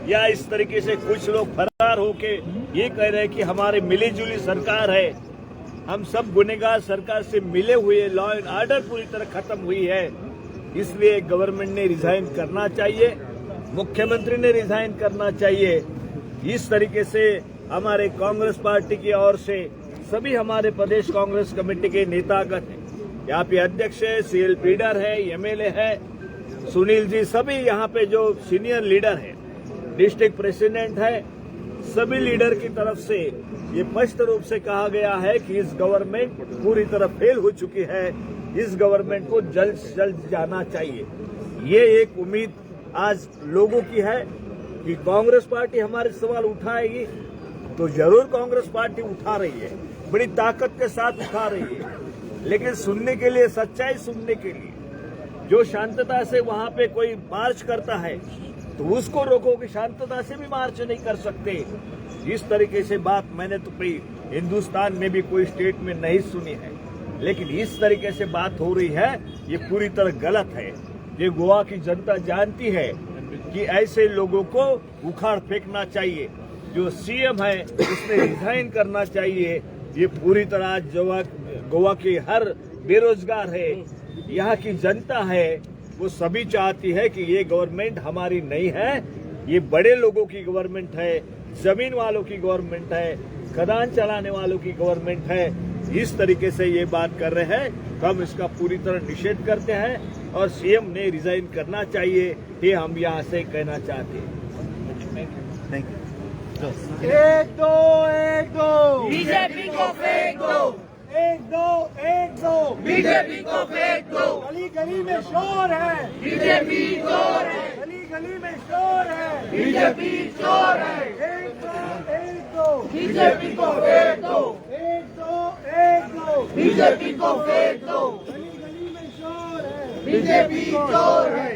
या इस तरीके से कुछ लोग फरार होके ये कह रहे हैं कि हमारे मिलीजुली सरकार है, हम सब गुनहगार सरकार से मिले हुए, लॉ एंड ऑर्डर पूरी तरह खत्म हुई है, इसलिए गवर्नमेंट ने रिजाइन करना चाहिए, मुख्यमंत्री ने रिजाइन करना चाहिए। इस तरीके से हमारे कांग्रेस पार्टी की ओर से सभी हमारे प्रदेश कांग्रेस कमेटी के नेतागण हैं, यहाँ पे अध्यक्ष है, सीएल लीडर है, एमएलए है, सुनील जी, सभी यहाँ पे जो सीनियर लीडर है, डिस्ट्रिक्ट प्रेसिडेंट है, सभी लीडर की तरफ से ये स्पष्ट रूप से कहा गया है कि इस गवर्नमेंट पूरी तरह फेल हो चुकी है, इस गवर्नमेंट को जल्द से जल्द जाना चाहिए। ये एक उम्मीद आज लोगों की है कि कांग्रेस पार्टी हमारे सवाल उठाएगी, तो जरूर कांग्रेस पार्टी उठा रही है, बड़ी ताकत के साथ उठा रही है, लेकिन सुनने के लिए, सच्चाई सुनने के लिए, जो शांतता से वहां पे कोई मार्च करता है तो उसको रोको कि शांतता से भी मार्च नहीं कर सकते। इस तरीके से बात मैंने तो कोई हिंदुस्तान में भी कोई स्टेट में नहीं सुनी है, लेकिन इस तरीके से बात हो रही है, ये पूरी तरह गलत है। ये गोवा की जनता जानती है कि ऐसे लोगों को उखाड़ फेंकना चाहिए, जो सीएम है उसने रिजाइन करना चाहिए। ये पूरी तरह गोवा के हर बेरोजगार है, यहाँ की जनता है, वो सभी चाहती है कि ये गवर्नमेंट हमारी नहीं है, ये बड़े लोगों की गवर्नमेंट है, जमीन वालों की गवर्नमेंट है, खदान चलाने वालों की गवर्नमेंट है। इस तरीके से ये बात कर रहे हैं तो हम इसका पूरी तरह निषेध करते हैं और सीएम ने रिजाइन करना चाहिए, ये हम यहाँ से कहना चाहते हैं। Thank you. एक दो बीजेपी को फेंक दो, एक दो बीजेपी को फेंक दो, गली गली में शोर है, बीजेपी चोर है, गली गली में शोर है, बीजेपी चोर है, एक दो बीजेपी को फेंक दो, एक दो बीजेपी को फेंक दो, गली गली में शोर है, बीजेपी चोर है।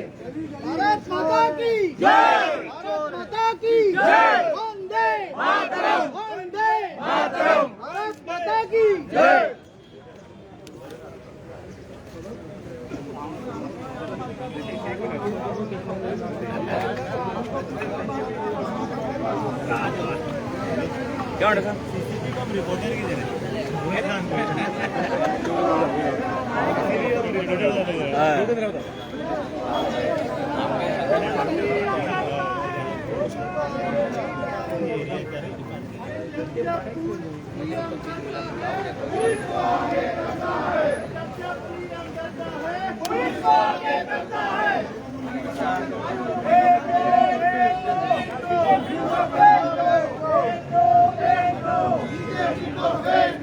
भारत माता की जय, भारत माता की जय, वंदे मातरम, वंदे मातरम, भारत माता की जय। क्या सर? एक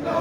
दो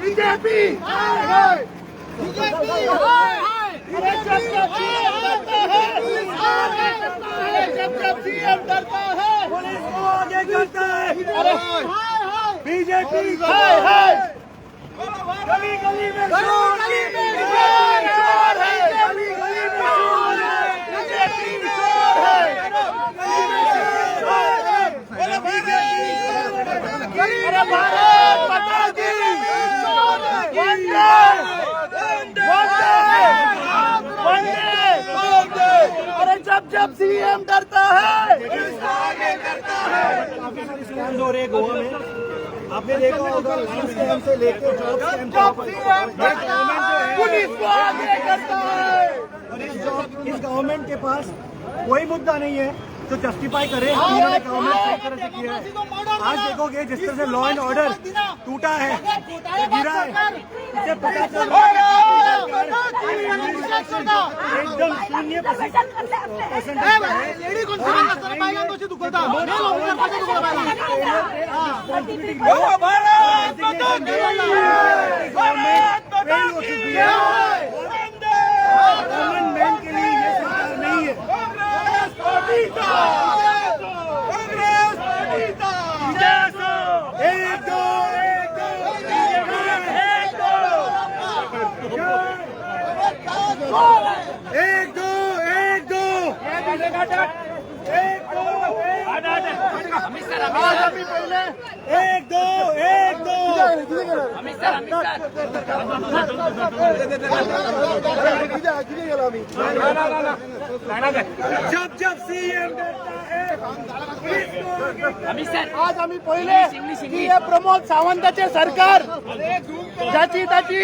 बीजेपी जब सीएम डरता है पुलिस को आगे करता है। बीजेपी गली गली में शोर है, गली गली में शोर है, बीजेपी शोर है, अरे भारत माता की वंदे। अरे जब सीएम डरता है काफी सारे स्कैम्स हो रहे हैं गोवा में। आपने देखा होगा लाइन स्कैम से लेकर जॉब स्कैम तक। पुलिस को आगे करता है। और इस गवर्नमेंट के पास कोई मुद्दा नहीं है जो जस्टिफाई करे कि इन्होंने गवर्नमेंट किस तरह से किया है। आज देखोगे जिस तरह से लॉ एंड ऑर्डर टूटा है, गिरा है, इससे पता चल रहा है एकदम 0% है। लेडी कोण सांगत पाहिजे तशी दुखवता गवर्नमेंट मैन के लिए ये सरकार नहीं है। जब सीएम आज आम्ही पहिले की हे प्रमोद सावंताचे सरकार ज्याची त्याची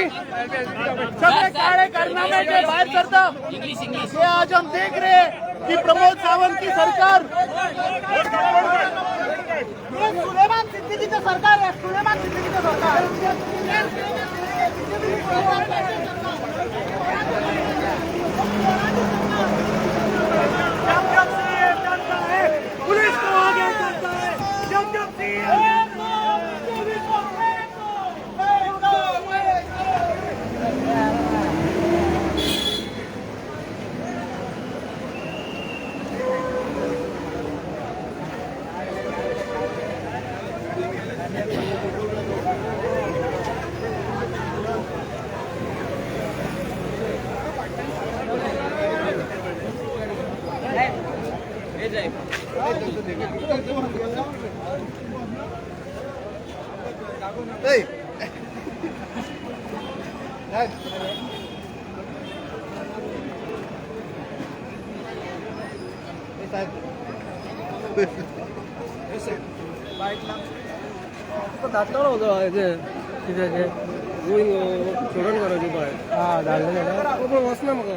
सगळे काळे कारनामे जे बाहेर करतं हे आज हम देख रहे हैं कि प्रमोद सावंत की सरकार सुलेमान सिद्दीकीचं सरकार आहे। सुलेमान सिद्दीकीचं सरकार जब सीएम करता है पुलिस को आगे करता है। जब सीएम दाटणार होतं इथे तिथे गोळी जोडण करायची बाहेर हा डाललं पण वाचना मग